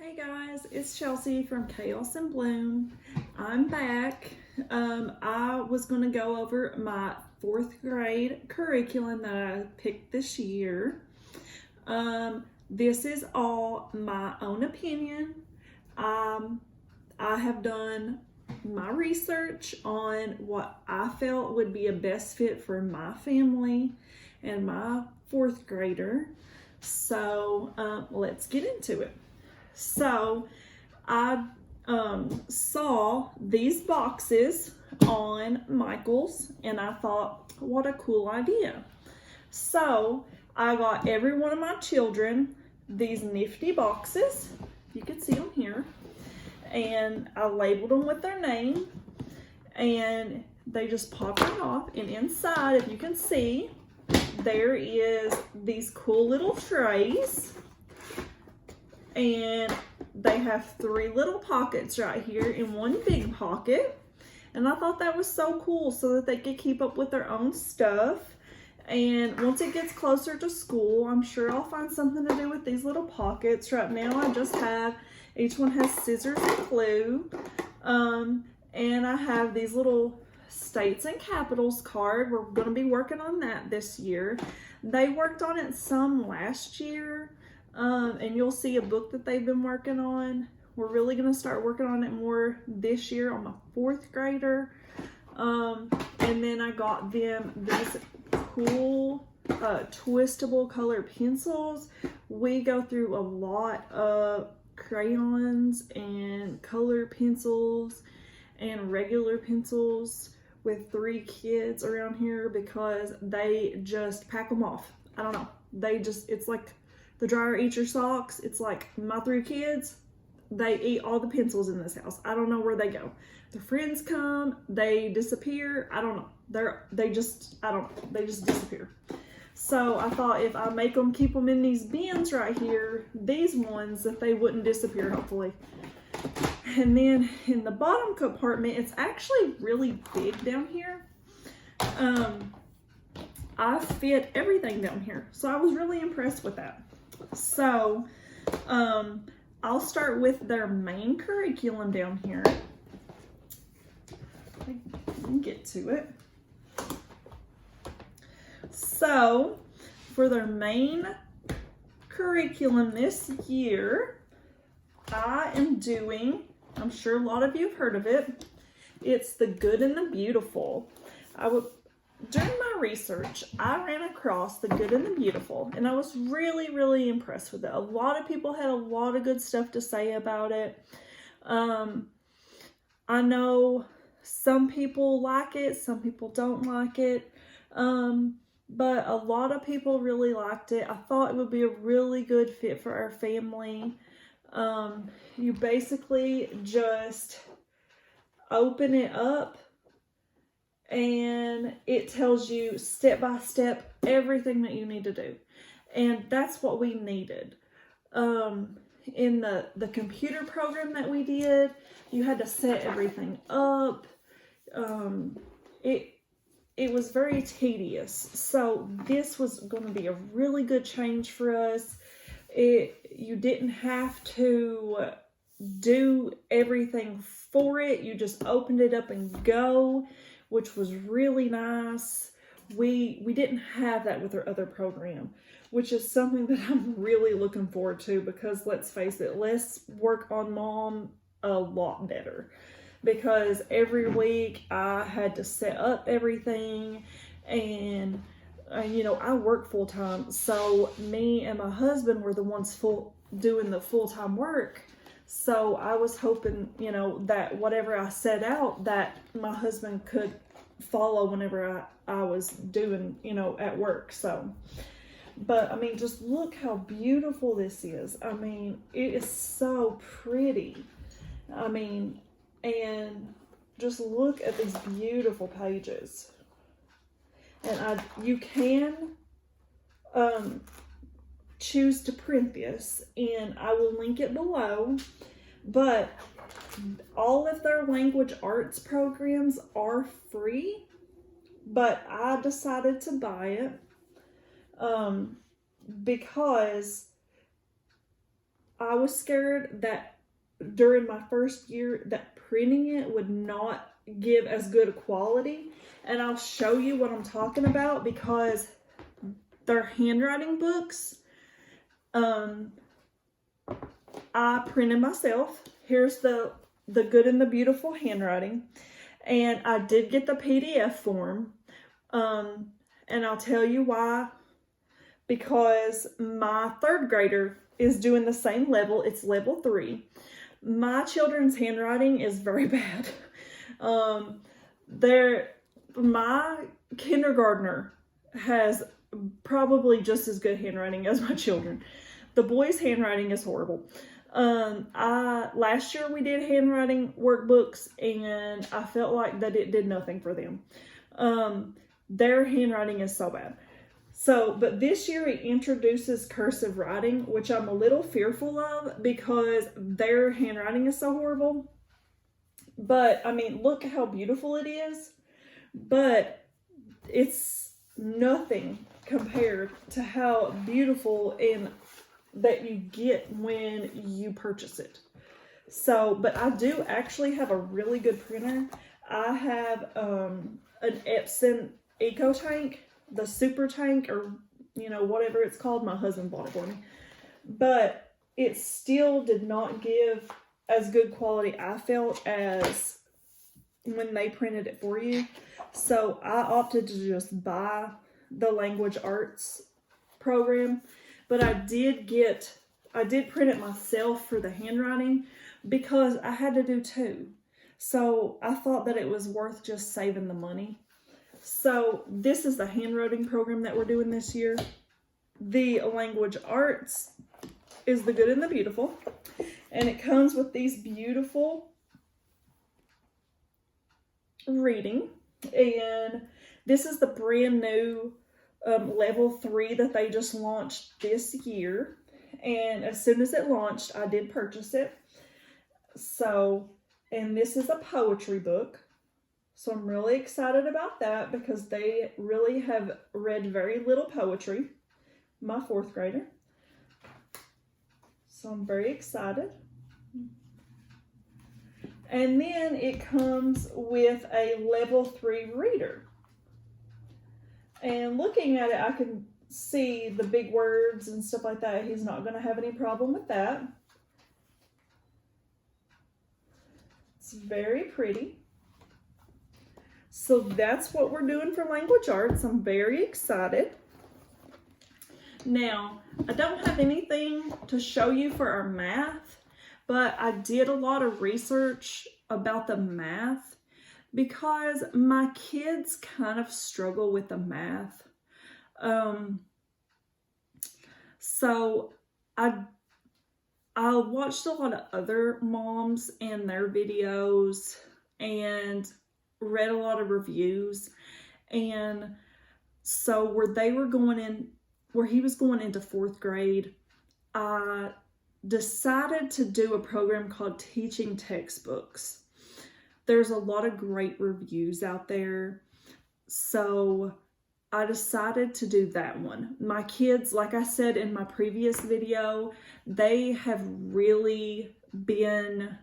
Hey guys, it's Chelsea from Chaos and Bloom. I'm back. I was going to go over my 4th grade curriculum that I picked this year. This is all my own opinion. I have done my research on what I felt would be a best fit for my family and my 4th grader. So let's get into it. So I saw these boxes on Michael's and I thought, what a cool idea. So I got every one of my children these nifty boxes. You can see them here. And I labeled them with their name. And they just pop right off. And inside, if you can see, there is these cool little trays. And they have 3 little pockets right here and 1 big pocket. And I thought that was so cool so that they could keep up with their own stuff. And once it gets closer to school, I'm sure I'll find something to do with these little pockets. Right now I just have, each one has scissors and glue. And I have these little states and capitals card. We're going to be working on that this year. They worked on it some last year. And you'll see a book that they've been working on. We're really going to start working on it more this year on my 4th grader. And then I got them these cool twistable color pencils. We go through a lot of crayons and color pencils and regular pencils with 3 kids around here because they just pack them off. I don't know. It's like the dryer eats your socks. It's like my 3 kids, they eat all the pencils in this house. I don't know where they go. Their friends come, they disappear. I don't know. They just disappear. So I thought if I make them keep them in these bins right here, these ones, that they wouldn't disappear, hopefully. And then in the bottom compartment, it's actually really big down here. I fit everything down here. So I was really impressed with that. So, I'll start with their main curriculum down here. I can get to it. So, for their main curriculum this year, I am doing, I'm sure a lot of you have heard of it, it's The Good and the Beautiful. During my research, I ran across The Good and the Beautiful, and I was really, really impressed with it. A lot of people had a lot of good stuff to say about it. I know some people like it, some people don't like it, but a lot of people really liked it. I thought it would be a really good fit for our family. You basically just open it up, and it tells you step by step everything that you need to do. And that's what we needed. In the computer program that we did, you had to set everything up. It was very tedious. So this was going to be a really good change for us. You didn't have to do everything for it. You just opened it up and go, which was really nice. We didn't have that with our other program, which is something that I'm really looking forward to because let's face it, let's work on Mom a lot better because every week I had to set up everything and I work full time, so me and my husband were the ones doing the full-time work. So I was hoping, that whatever I set out, that my husband could follow whenever I was doing, at work. So, but I mean, just look how beautiful this is. I mean, it is so pretty. I mean, and just look at these beautiful pages. And you can choose to print this, and I will link it below, but all of their language arts programs are free, but I decided to buy it because I was scared that during my first year that printing it would not give as good a quality. And I'll show you what I'm talking about, because they're handwriting books. I printed myself. Here's the good and the beautiful handwriting. And I did get the PDF form. And I'll tell you why. Because my third grader is doing the same level. It's level 3. My children's handwriting is very bad. My kindergartner has probably just as good handwriting as my children. The boys' handwriting is horrible. Last year we did handwriting workbooks, and I felt like that it did nothing for them. Their handwriting is so bad. But this year it introduces cursive writing, which I'm a little fearful of because their handwriting is so horrible. But I mean, look how beautiful it is. But it's nothing compared to how beautiful and that you get when you purchase it. But I do actually have a really good printer. I have an Epson Eco Tank, the super tank, or whatever it's called. My husband bought it for me, but it still did not give as good quality, I felt, as when they printed it for you. So I opted to just buy the Language Arts program, but I did print it myself for the handwriting because I had to do 2. So I thought that it was worth just saving the money. So this is the handwriting program that we're doing this year. The Language Arts is the good and the beautiful. And it comes with these beautiful reading. And this is the brand new level 3 that they just launched this year. And as soon as it launched, I did purchase it. And this is a poetry book. So I'm really excited about that because they really have read very little poetry, my 4th grader. So I'm very excited. And then it comes with a level 3 reader. And looking at it, I can see the big words and stuff like that. He's not going to have any problem with that. It's very pretty. So that's what we're doing for Language Arts. I'm very excited. Now, I don't have anything to show you for our math, but I did a lot of research about the math because my kids kind of struggle with the math. So I watched a lot of other moms and their videos and read a lot of reviews. And so where he was going into 4th grade, I decided to do a program called Teaching Textbooks. There's a lot of great reviews out there. So I decided to do that one. My kids, like I said in my previous video, they have really been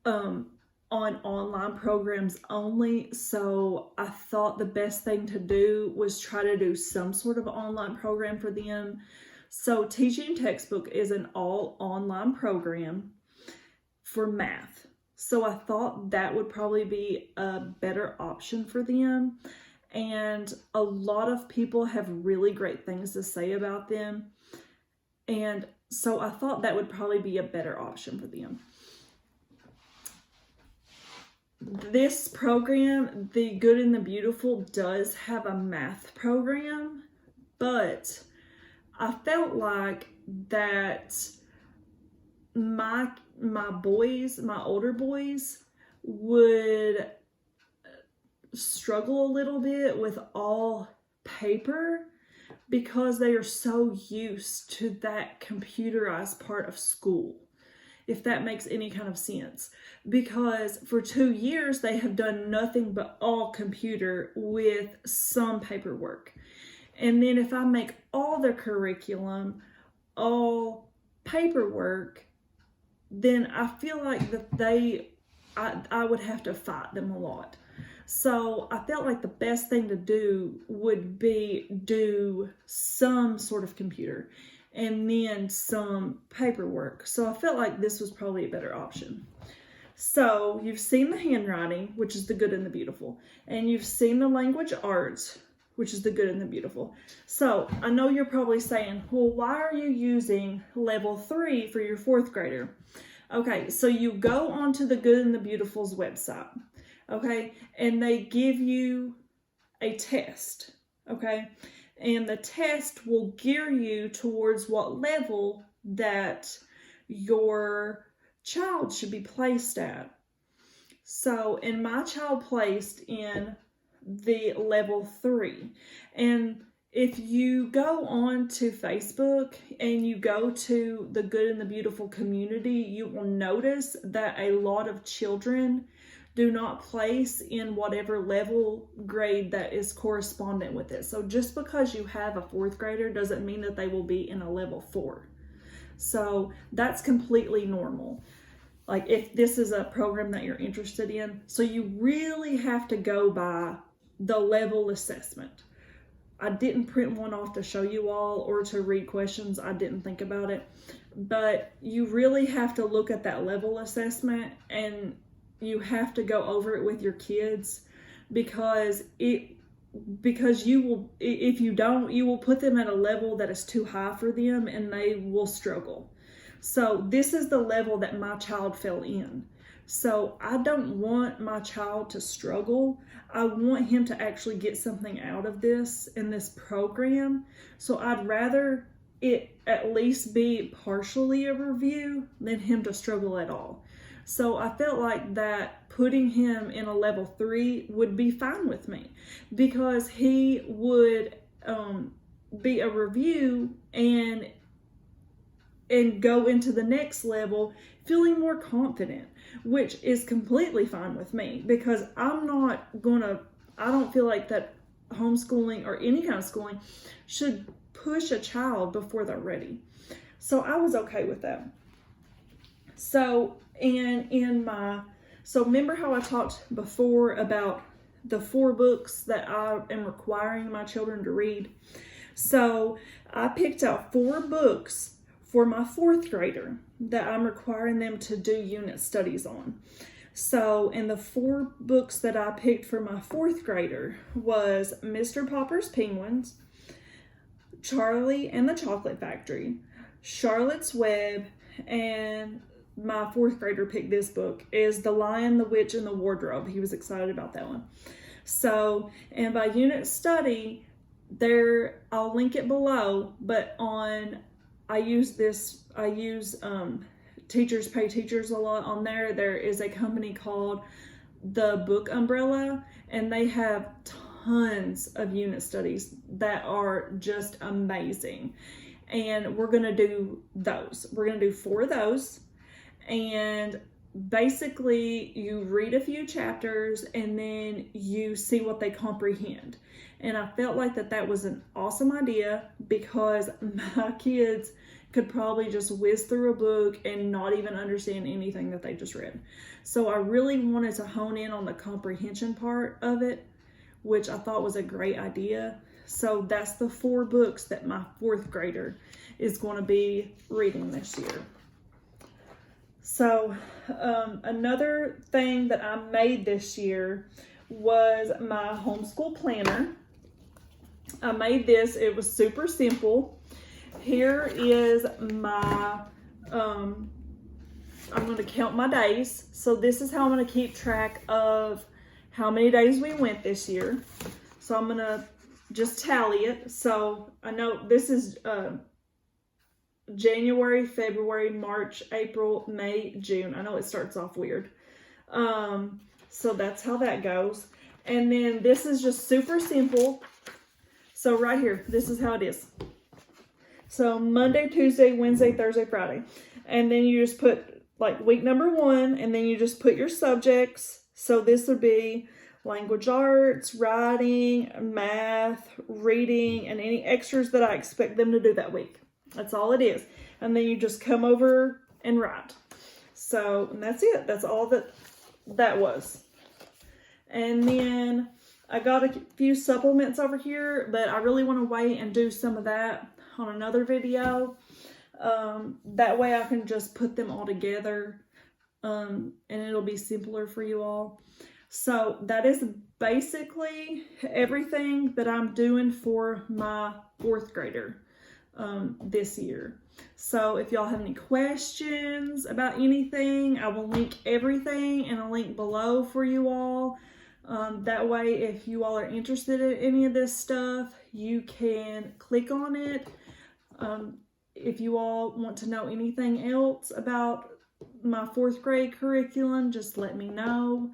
on online programs only. So I thought the best thing to do was try to do some sort of online program for them. So Teaching Textbook is an all online program for math. So I thought that would probably be a better option for them. And a lot of people have really great things to say about them. And so I thought that would probably be a better option for them. This program, The Good and the Beautiful, does have a math program, but I felt like that my older boys would struggle a little bit with all paper because they are so used to that computerized part of school, if that makes any kind of sense. Because for 2 years, they have done nothing but all computer with some paperwork. And then if I make all their curriculum all paperwork, then I feel like that I would have to fight them a lot. So I felt like the best thing to do would be do some sort of computer and then some paperwork. So I felt like this was probably a better option. So you've seen the handwriting, which is the good and the beautiful, and you've seen the language arts, which is the good and the beautiful. So I know you're probably saying, well, why are you using level 3 for your 4th grader? Okay, so you go onto the Good and the Beautiful's website, okay, and they give you a test, okay, and the test will gear you towards what level that your child should be placed at. So, and my child placed in the level 3, and if you go on to Facebook and you go to the Good and the Beautiful community, you will notice that a lot of children do not place in whatever level grade that is correspondent with it. So just because you have a 4th grader doesn't mean that they will be in a level 4. So that's completely normal. Like if this is a program that you're interested in, so you really have to go by the level assessment. I didn't print one off to show you all or to read questions. I didn't think about it. But you really have to look at that level assessment, and you have to go over it with your kids because you will, if you don't, you will put them at a level that is too high for them and they will struggle. So this is the level that my child fell in. So I don't want my child to struggle. I want him to actually get something out of this in this program. So I'd rather it at least be partially a review than him to struggle at all. So I felt like that putting him in a level 3 would be fine with me because he would be a review and go into the next level feeling more confident, which is completely fine with me because I don't feel like that homeschooling or any kind of schooling should push a child before they're ready. So I was okay with that. So remember how I talked before about the 4 books that I am requiring my children to read? So I picked out 4 books for my 4th grader that I'm requiring them to do unit studies on. So, and the 4 books that I picked for my 4th grader was Mr. Popper's Penguins, Charlie and the Chocolate Factory, Charlotte's Web, and my 4th grader picked this book, is The Lion, the Witch, and the Wardrobe. He was excited about that one. So, and by unit study, I'll link it below, but I use Teachers Pay Teachers a lot on there. There is a company called The Book Umbrella, and they have tons of unit studies that are just amazing. And we're going to do those. We're going to do 4 of those. And basically you read a few chapters and then you see what they comprehend. And I felt like that was an awesome idea because my kids could probably just whiz through a book and not even understand anything that they just read. So I really wanted to hone in on the comprehension part of it, which I thought was a great idea. So that's the 4 books that my 4th grader is going to be reading this year. So another thing that I made this year was my Homeschool Planner. I made this. It was super simple. Here is my, I'm going to count my days. So this is how I'm going to keep track of how many days we went this year. So I'm going to just tally it. So I know this is January, February, March, April, May, June. I know it starts off weird. So that's how that goes. And then this is just super simple. So right here, this is how it is. So Monday, Tuesday, Wednesday, Thursday, Friday. And then you just put like week number 1, and then you just put your subjects. So this would be language arts, writing, math, reading, and any extras that I expect them to do that week. That's all it is. and then you just come over and write. So, and that's it. That's all that was. And then I got a few supplements over here, but I really want to wait and do some of that on another video. That way I can just put them all together, and it'll be simpler for you all. So that is basically everything that I'm doing for my 4th grader this year. So if y'all have any questions about anything, I will link everything in a link below for you all. That way, if you all are interested in any of this stuff, you can click on it. If you all want to know anything else about my 4th grade curriculum, just let me know.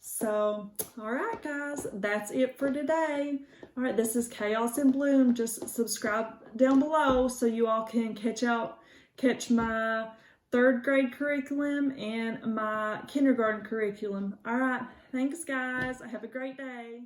So, all right, guys, that's it for today. All right, this is Chaos in Bloom. Just subscribe down below so you all can catch my 3rd grade curriculum and my kindergarten curriculum. All right, thanks, guys. Have a great day.